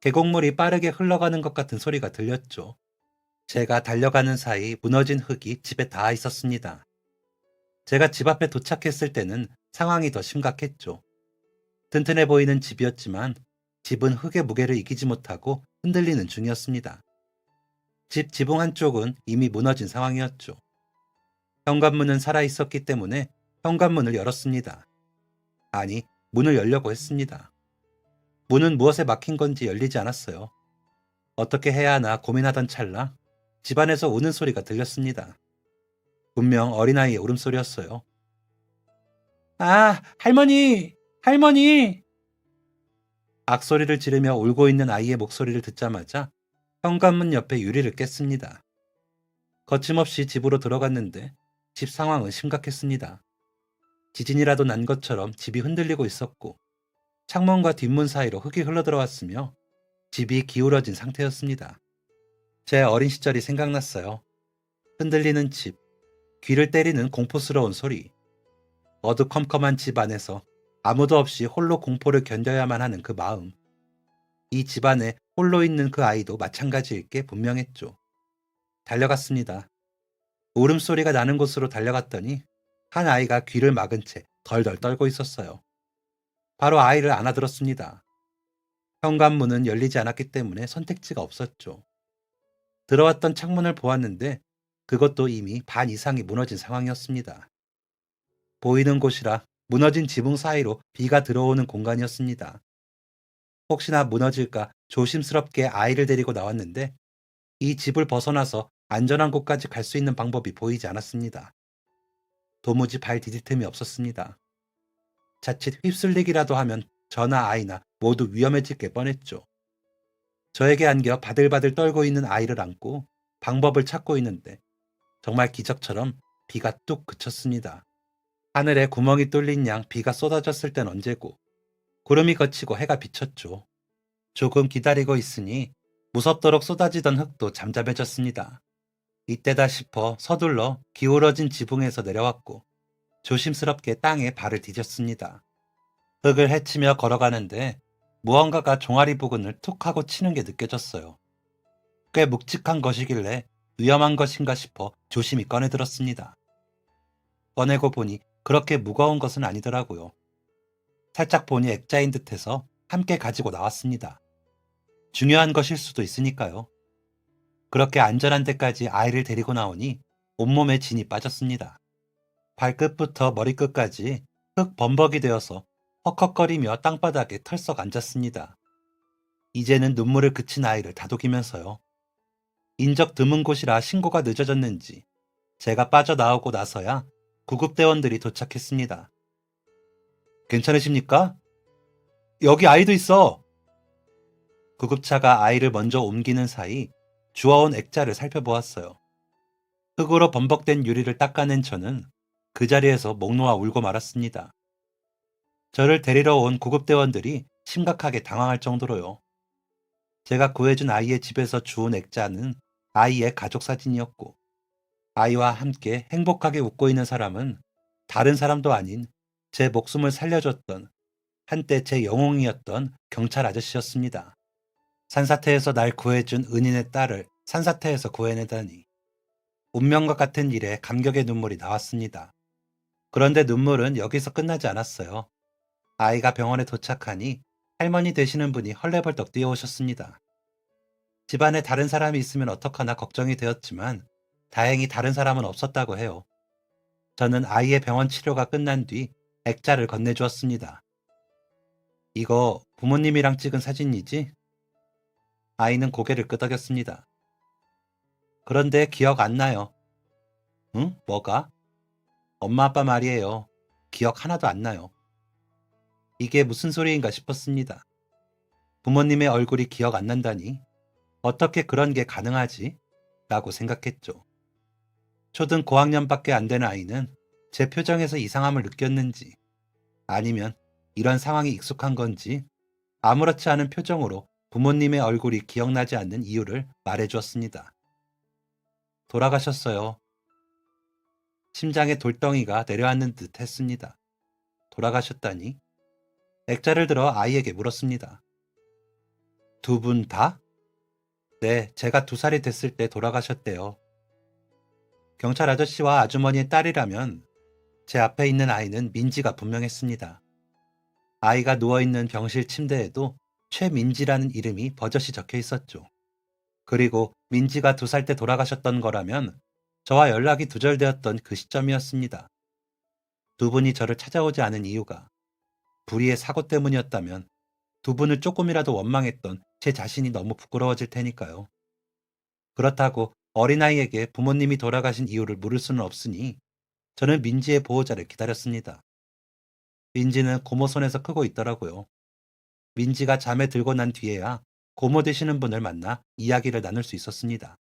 계곡물이 빠르게 흘러가는 것 같은 소리가 들렸죠. 제가 달려가는 사이 무너진 흙이 집에 닿아 있었습니다. 제가 집 앞에 도착했을 때는 상황이 더 심각했죠. 튼튼해 보이는 집이었지만 집은 흙의 무게를 이기지 못하고 흔들리는 중이었습니다. 집 지붕 한쪽은 이미 무너진 상황이었죠. 현관문은 살아있었기 때문에 현관문을 열었습니다. 아니, 문을 열려고 했습니다. 문은 무엇에 막힌 건지 열리지 않았어요. 어떻게 해야 하나 고민하던 찰나 집안에서 우는 소리가 들렸습니다. 분명 어린아이의 울음소리였어요. 아, 할머니! 할머니! 악소리를 지르며 울고 있는 아이의 목소리를 듣자마자 현관문 옆에 유리를 깼습니다. 거침없이 집으로 들어갔는데 집 상황은 심각했습니다. 지진이라도 난 것처럼 집이 흔들리고 있었고 창문과 뒷문 사이로 흙이 흘러들어왔으며 집이 기울어진 상태였습니다. 제 어린 시절이 생각났어요. 흔들리는 집, 귀를 때리는 공포스러운 소리, 어두컴컴한 집 안에서 아무도 없이 홀로 공포를 견뎌야만 하는 그 마음. 이 집안에 홀로 있는 그 아이도 마찬가지일 게 분명했죠. 달려갔습니다. 울음소리가 나는 곳으로 달려갔더니 한 아이가 귀를 막은 채 덜덜 떨고 있었어요. 바로 아이를 안아들었습니다. 현관문은 열리지 않았기 때문에 선택지가 없었죠. 들어왔던 창문을 보았는데 그것도 이미 반 이상이 무너진 상황이었습니다. 보이는 곳이라 무너진 지붕 사이로 비가 들어오는 공간이었습니다. 혹시나 무너질까 조심스럽게 아이를 데리고 나왔는데 이 집을 벗어나서 안전한 곳까지 갈 수 있는 방법이 보이지 않았습니다. 도무지 발 디딜 틈이 없었습니다. 자칫 휩쓸리기라도 하면 저나 아이나 모두 위험해질 게 뻔했죠. 저에게 안겨 바들바들 떨고 있는 아이를 안고 방법을 찾고 있는데 정말 기적처럼 비가 뚝 그쳤습니다. 하늘에 구멍이 뚫린 양 비가 쏟아졌을 땐 언제고 구름이 걷히고 해가 비쳤죠. 조금 기다리고 있으니 무섭도록 쏟아지던 흙도 잠잠해졌습니다. 이때다 싶어 서둘러 기울어진 지붕에서 내려왔고 조심스럽게 땅에 발을 디뎠습니다. 흙을 헤치며 걸어가는데 무언가가 종아리 부근을 툭 하고 치는 게 느껴졌어요. 꽤 묵직한 것이길래 위험한 것인가 싶어 조심히 꺼내들었습니다. 꺼내고 보니 그렇게 무거운 것은 아니더라고요. 살짝 보니 액자인 듯해서 함께 가지고 나왔습니다. 중요한 것일 수도 있으니까요. 그렇게 안전한 데까지 아이를 데리고 나오니 온몸에 진이 빠졌습니다. 발끝부터 머리끝까지 흙 범벅이 되어서 헉헉거리며 땅바닥에 털썩 앉았습니다. 이제는 눈물을 그친 아이를 다독이면서요. 인적 드문 곳이라 신고가 늦어졌는지 제가 빠져나오고 나서야 구급대원들이 도착했습니다. 괜찮으십니까? 여기 아이도 있어! 구급차가 아이를 먼저 옮기는 사이 주워온 액자를 살펴보았어요. 흙으로 범벅된 유리를 닦아낸 저는 그 자리에서 목 놓아 울고 말았습니다. 저를 데리러 온 구급대원들이 심각하게 당황할 정도로요. 제가 구해준 아이의 집에서 주운 액자는 아이의 가족 사진이었고 아이와 함께 행복하게 웃고 있는 사람은 다른 사람도 아닌 제 목숨을 살려줬던 한때 제 영웅이었던 경찰 아저씨였습니다. 산사태에서 날 구해준 은인의 딸을 산사태에서 구해내다니. 운명과 같은 일에 감격의 눈물이 나왔습니다. 그런데 눈물은 여기서 끝나지 않았어요. 아이가 병원에 도착하니 할머니 되시는 분이 헐레벌떡 뛰어오셨습니다. 집안에 다른 사람이 있으면 어떡하나 걱정이 되었지만 다행히 다른 사람은 없었다고 해요. 저는 아이의 병원 치료가 끝난 뒤 액자를 건네주었습니다. 이거 부모님이랑 찍은 사진이지? 아이는 고개를 끄덕였습니다. 그런데 기억 안 나요. 응? 뭐가? 엄마 아빠 말이에요. 기억 하나도 안 나요. 이게 무슨 소리인가 싶었습니다. 부모님의 얼굴이 기억 안 난다니 어떻게 그런 게 가능하지? 라고 생각했죠. 초등 고학년밖에 안 되는 아이는 제 표정에서 이상함을 느꼈는지 아니면 이런 상황이 익숙한 건지 아무렇지 않은 표정으로 부모님의 얼굴이 기억나지 않는 이유를 말해주었습니다. 돌아가셨어요. 심장에 돌덩이가 내려앉는 듯 했습니다. 돌아가셨다니? 액자를 들어 아이에게 물었습니다. 두 분 다? 네, 제가 2살이 됐을 때 돌아가셨대요. 경찰 아저씨와 아주머니의 딸이라면 제 앞에 있는 아이는 민지가 분명했습니다. 아이가 누워있는 병실 침대에도 최민지라는 이름이 버젓이 적혀 있었죠. 그리고 민지가 2살 때 돌아가셨던 거라면 저와 연락이 두절되었던 그 시점이었습니다. 두 분이 저를 찾아오지 않은 이유가 불의의 사고 때문이었다면 두 분을 조금이라도 원망했던 제 자신이 너무 부끄러워질 테니까요. 그렇다고 어린아이에게 부모님이 돌아가신 이유를 물을 수는 없으니 저는 민지의 보호자를 기다렸습니다. 민지는 고모 손에서 크고 있더라고요. 민지가 잠에 들고 난 뒤에야 고모 되시는 분을 만나 이야기를 나눌 수 있었습니다.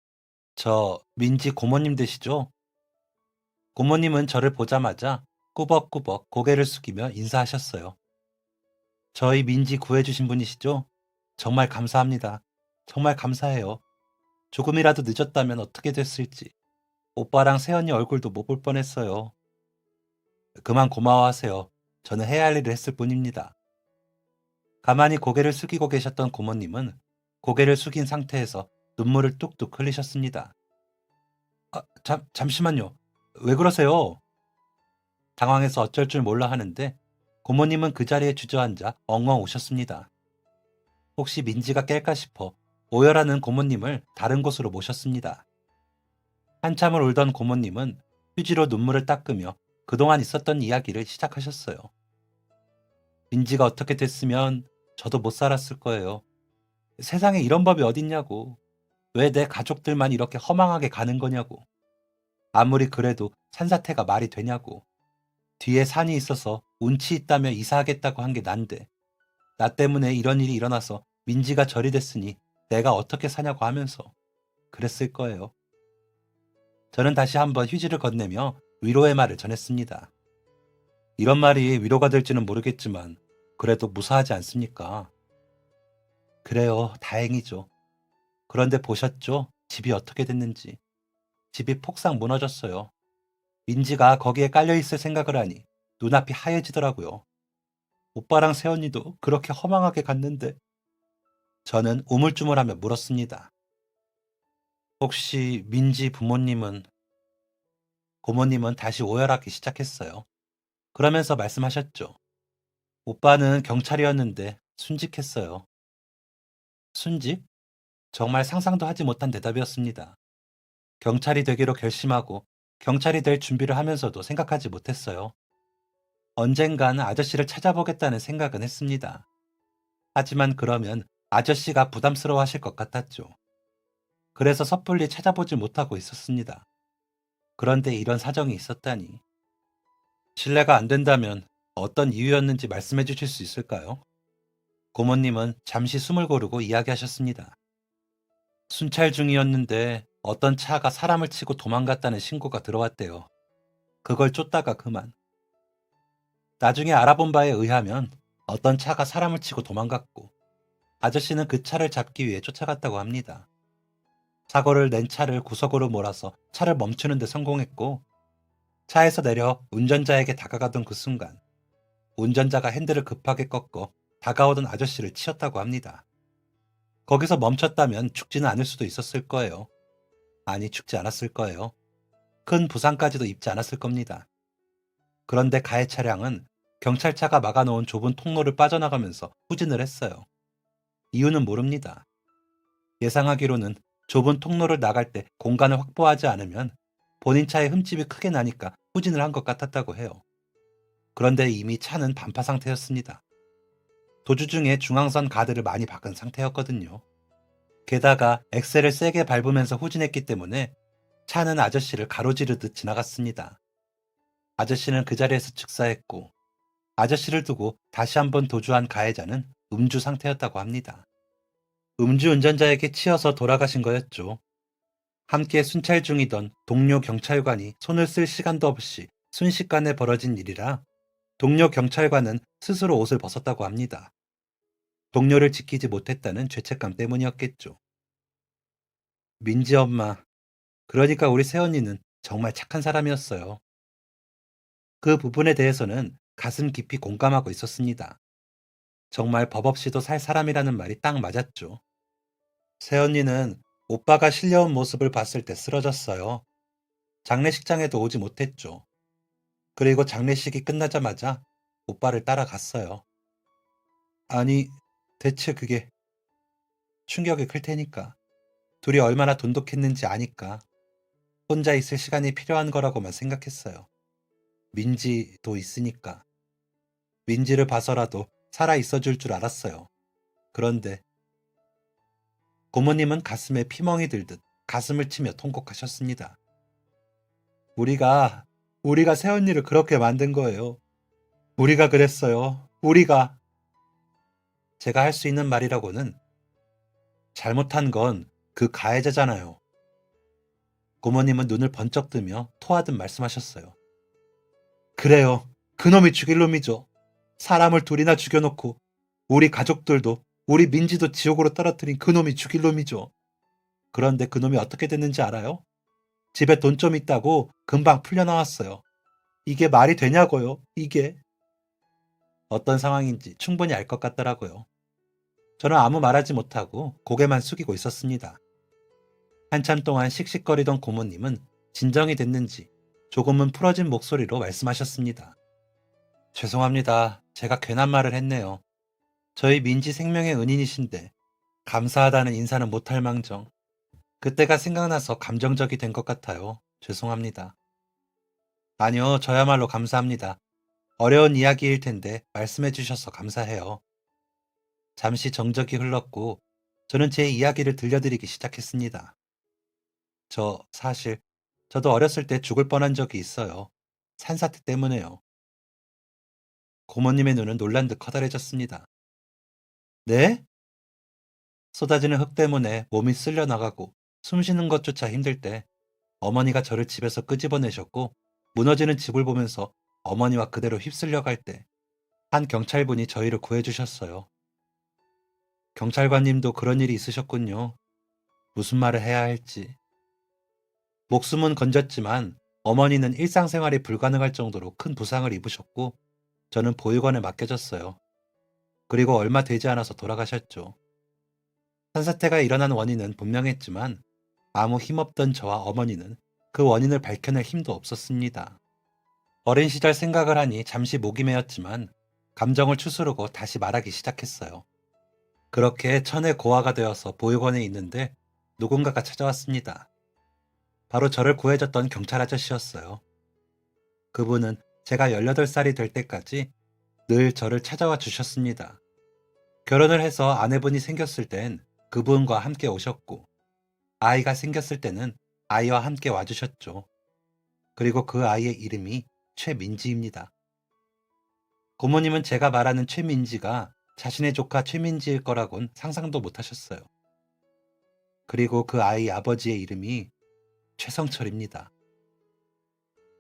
저 민지 고모님 되시죠? 고모님은 저를 보자마자 꾸벅꾸벅 고개를 숙이며 인사하셨어요. 저희 민지 구해주신 분이시죠? 정말 감사합니다. 정말 감사해요. 조금이라도 늦었다면 어떻게 됐을지. 오빠랑 세연이 얼굴도 못 볼 뻔했어요. 그만 고마워하세요. 저는 해야 할 일을 했을 뿐입니다. 가만히 고개를 숙이고 계셨던 고모님은 고개를 숙인 상태에서 눈물을 뚝뚝 흘리셨습니다. 잠시만요. 왜 그러세요? 당황해서 어쩔 줄 몰라 하는데 고모님은 그 자리에 주저앉아 엉엉 우셨습니다. 혹시 민지가 깰까 싶어 오열하는 고모님을 다른 곳으로 모셨습니다. 한참을 울던 고모님은 휴지로 눈물을 닦으며 그동안 있었던 이야기를 시작하셨어요. 민지가 어떻게 됐으면 저도 못 살았을 거예요. 세상에 이런 법이 어딨냐고. 왜 내 가족들만 이렇게 허망하게 가는 거냐고. 아무리 그래도 산사태가 말이 되냐고. 뒤에 산이 있어서 운치 있다며 이사하겠다고 한 게 난데 나 때문에 이런 일이 일어나서 민지가 절이 됐으니 내가 어떻게 사냐고 하면서 그랬을 거예요. 저는 다시 한번 휴지를 건네며 위로의 말을 전했습니다. 이런 말이 위로가 될지는 모르겠지만 그래도 무사하지 않습니까? 그래요. 다행이죠. 그런데 보셨죠? 집이 어떻게 됐는지. 집이 폭삭 무너졌어요. 민지가 거기에 깔려있을 생각을 하니 눈앞이 하얘지더라고요. 오빠랑 세연이도 그렇게 허망하게 갔는데 저는 우물쭈물하며 물었습니다. 혹시 민지 부모님은? 고모님은 다시 오열하기 시작했어요. 그러면서 말씀하셨죠. 오빠는 경찰이었는데 순직했어요. 순직? 정말 상상도 하지 못한 대답이었습니다. 경찰이 되기로 결심하고 경찰이 될 준비를 하면서도 생각하지 못했어요. 언젠가는 아저씨를 찾아보겠다는 생각은 했습니다. 하지만 그러면 아저씨가 부담스러워 하실 것 같았죠. 그래서 섣불리 찾아보지 못하고 있었습니다. 그런데 이런 사정이 있었다니. 신뢰가 안 된다면 어떤 이유였는지 말씀해 주실 수 있을까요? 고모님은 잠시 숨을 고르고 이야기하셨습니다. 순찰 중이었는데 어떤 차가 사람을 치고 도망갔다는 신고가 들어왔대요. 그걸 쫓다가 그만. 나중에 알아본 바에 의하면 어떤 차가 사람을 치고 도망갔고 아저씨는 그 차를 잡기 위해 쫓아갔다고 합니다. 사고를 낸 차를 구석으로 몰아서 차를 멈추는 데 성공했고 차에서 내려 운전자에게 다가가던 그 순간 운전자가 핸들을 급하게 꺾어 다가오던 아저씨를 치었다고 합니다. 거기서 멈췄다면 죽지는 않을 수도 있었을 거예요. 아니, 죽지 않았을 거예요. 큰 부상까지도 입지 않았을 겁니다. 그런데 가해 차량은 경찰차가 막아놓은 좁은 통로를 빠져나가면서 후진을 했어요. 이유는 모릅니다. 예상하기로는 좁은 통로를 나갈 때 공간을 확보하지 않으면 본인 차에 흠집이 크게 나니까 후진을 한 것 같았다고 해요. 그런데 이미 차는 반파 상태였습니다. 도주 중에 중앙선 가드를 많이 박은 상태였거든요. 게다가 엑셀을 세게 밟으면서 후진했기 때문에 차는 아저씨를 가로지르듯 지나갔습니다. 아저씨는 그 자리에서 즉사했고 아저씨를 두고 다시 한번 도주한 가해자는 음주 상태였다고 합니다. 음주 운전자에게 치여서 돌아가신 거였죠. 함께 순찰 중이던 동료 경찰관이 손을 쓸 시간도 없이 순식간에 벌어진 일이라 동료 경찰관은 스스로 옷을 벗었다고 합니다. 동료를 지키지 못했다는 죄책감 때문이었겠죠. 민지 엄마, 그러니까 우리 새언니는 정말 착한 사람이었어요. 그 부분에 대해서는 가슴 깊이 공감하고 있었습니다. 정말 법 없이도 살 사람이라는 말이 딱 맞았죠. 새언니는 오빠가 실려온 모습을 봤을 때 쓰러졌어요. 장례식장에도 오지 못했죠. 그리고 장례식이 끝나자마자 오빠를 따라갔어요. 아니, 대체 그게 충격이 클 테니까. 둘이 얼마나 돈독했는지 아니까 혼자 있을 시간이 필요한 거라고만 생각했어요. 민지도 있으니까. 민지를 봐서라도 살아 있어 줄 줄 알았어요. 그런데 고모님은 가슴에 피멍이 들듯 가슴을 치며 통곡하셨습니다. 우리가, 우리가 새언니를 그렇게 만든 거예요. 우리가 그랬어요. 우리가. 제가 할 수 있는 말이라고는 잘못한 건 그 가해자잖아요. 고모님은 눈을 번쩍 뜨며 토하듯 말씀하셨어요. 그래요. 그놈이 죽일 놈이죠. 사람을 둘이나 죽여놓고 우리 가족들도 우리 민지도 지옥으로 떨어뜨린 그놈이 죽일 놈이죠. 그런데 그놈이 어떻게 됐는지 알아요? 집에 돈 좀 있다고 금방 풀려나왔어요. 이게 말이 되냐고요, 이게. 어떤 상황인지 충분히 알 것 같더라고요. 저는 아무 말하지 못하고 고개만 숙이고 있었습니다. 한참 동안 씩씩거리던 고모님은 진정이 됐는지 조금은 풀어진 목소리로 말씀하셨습니다. 죄송합니다. 제가 괜한 말을 했네요. 저희 민지 생명의 은인이신데 감사하다는 인사는 못할 망정. 그때가 생각나서 감정적이 된 것 같아요. 죄송합니다. 아니요, 저야말로 감사합니다. 어려운 이야기일 텐데 말씀해 주셔서 감사해요. 잠시 정적이 흘렀고 저는 제 이야기를 들려드리기 시작했습니다. 사실 저도 어렸을 때 죽을 뻔한 적이 있어요. 산사태 때문에요. 고모님의 눈은 놀란 듯 커다래졌습니다. 네? 쏟아지는 흙 때문에 몸이 쓸려 나가고 숨 쉬는 것조차 힘들 때 어머니가 저를 집에서 끄집어내셨고 무너지는 집을 보면서 어머니와 그대로 휩쓸려 갈 때 한 경찰분이 저희를 구해주셨어요. 경찰관님도 그런 일이 있으셨군요. 무슨 말을 해야 할지. 목숨은 건졌지만 어머니는 일상생활이 불가능할 정도로 큰 부상을 입으셨고 저는 보육원에 맡겨졌어요. 그리고 얼마 되지 않아서 돌아가셨죠. 산사태가 일어난 원인은 분명했지만 아무 힘없던 저와 어머니는 그 원인을 밝혀낼 힘도 없었습니다. 어린 시절 생각을 하니 잠시 목이 메었지만 감정을 추스르고 다시 말하기 시작했어요. 그렇게 천의 고아가 되어서 보육원에 있는데 누군가가 찾아왔습니다. 바로 저를 구해줬던 경찰 아저씨였어요. 그분은 제가 18살이 될 때까지 늘 저를 찾아와 주셨습니다. 결혼을 해서 아내분이 생겼을 땐 그분과 함께 오셨고 아이가 생겼을 때는 아이와 함께 와주셨죠. 그리고 그 아이의 이름이 최민지입니다. 고모님은 제가 말하는 최민지가 자신의 조카 최민지일 거라곤 상상도 못하셨어요. 그리고 그 아이 아버지의 이름이 최성철입니다.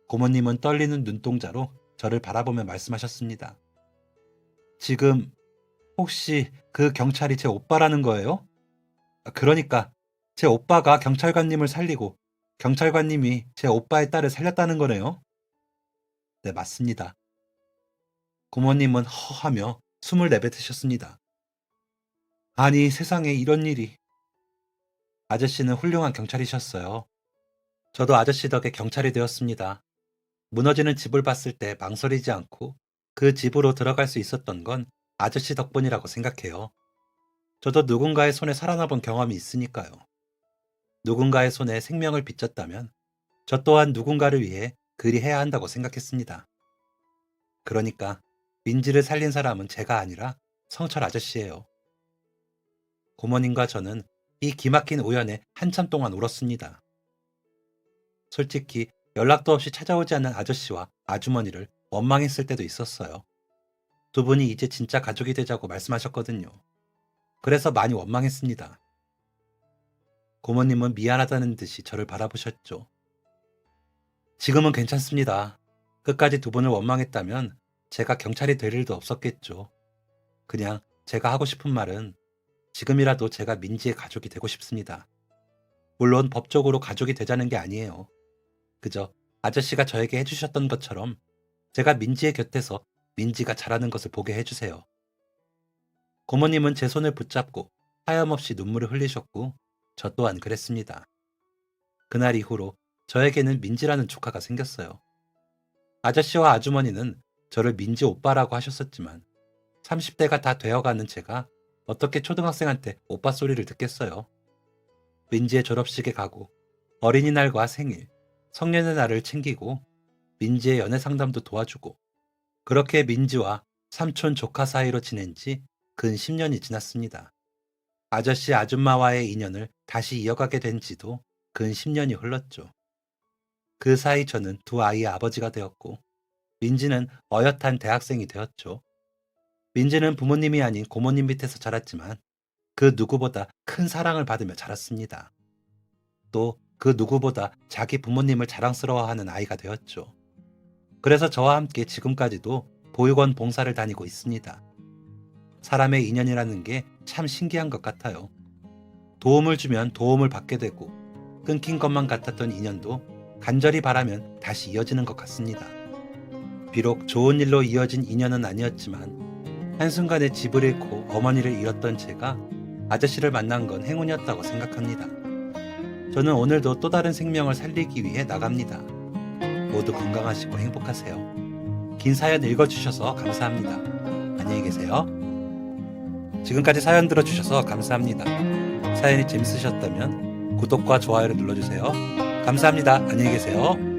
고모님은 떨리는 눈동자로 저를 바라보며 말씀하셨습니다. 지금 혹시 그 경찰이 제 오빠라는 거예요? 그러니까 제 오빠가 경찰관님을 살리고 경찰관님이 제 오빠의 딸을 살렸다는 거네요? 네, 맞습니다. 고모님은 허하며 숨을 내뱉으셨습니다. 아니, 세상에 이런 일이. 아저씨는 훌륭한 경찰이셨어요. 저도 아저씨 덕에 경찰이 되었습니다. 무너지는 집을 봤을 때 망설이지 않고 그 집으로 들어갈 수 있었던 건 아저씨 덕분이라고 생각해요. 저도 누군가의 손에 살아나본 경험이 있으니까요. 누군가의 손에 생명을 빚졌다면 저 또한 누군가를 위해 그리 해야 한다고 생각했습니다. 그러니까 민지를 살린 사람은 제가 아니라 성철 아저씨예요. 고모님과 저는 이 기막힌 우연에 한참 동안 울었습니다. 솔직히 연락도 없이 찾아오지 않는 아저씨와 아주머니를 원망했을 때도 있었어요. 두 분이 이제 진짜 가족이 되자고 말씀하셨거든요. 그래서 많이 원망했습니다. 고모님은 미안하다는 듯이 저를 바라보셨죠. 지금은 괜찮습니다. 끝까지 두 분을 원망했다면 제가 경찰이 될 일도 없었겠죠. 그냥 제가 하고 싶은 말은 지금이라도 제가 민지의 가족이 되고 싶습니다. 물론 법적으로 가족이 되자는 게 아니에요. 그저 아저씨가 저에게 해주셨던 것처럼 제가 민지의 곁에서 민지가 자라는 것을 보게 해주세요. 고모님은 제 손을 붙잡고 하염없이 눈물을 흘리셨고 저 또한 그랬습니다. 그날 이후로 저에게는 민지라는 조카가 생겼어요. 아저씨와 아주머니는 저를 민지 오빠라고 하셨었지만 30대가 다 되어가는 제가 어떻게 초등학생한테 오빠 소리를 듣겠어요. 민지의 졸업식에 가고 어린이날과 생일, 성년의 날을 챙기고 민지의 연애 상담도 도와주고 그렇게 민지와 삼촌 조카 사이로 지낸 지 근 10년이 지났습니다. 아저씨 아줌마와의 인연을 다시 이어가게 된 지도 근 10년이 흘렀죠. 그 사이 저는 두 아이의 아버지가 되었고 민지는 어엿한 대학생이 되었죠. 민지는 부모님이 아닌 고모님 밑에서 자랐지만 그 누구보다 큰 사랑을 받으며 자랐습니다. 또 그 누구보다 자기 부모님을 자랑스러워하는 아이가 되었죠. 그래서 저와 함께 지금까지도 보육원 봉사를 다니고 있습니다. 사람의 인연이라는 게 참 신기한 것 같아요. 도움을 주면 도움을 받게 되고 끊긴 것만 같았던 인연도 간절히 바라면 다시 이어지는 것 같습니다. 비록 좋은 일로 이어진 인연은 아니었지만 한순간에 집을 잃고 어머니를 잃었던 제가 아저씨를 만난 건 행운이었다고 생각합니다. 저는 오늘도 또 다른 생명을 살리기 위해 나갑니다. 모두 건강하시고 행복하세요. 긴 사연 읽어주셔서 감사합니다. 안녕히 계세요. 지금까지 사연 들어주셔서 감사합니다. 사연이 재밌으셨다면 구독과 좋아요를 눌러주세요. 감사합니다. 안녕히 계세요.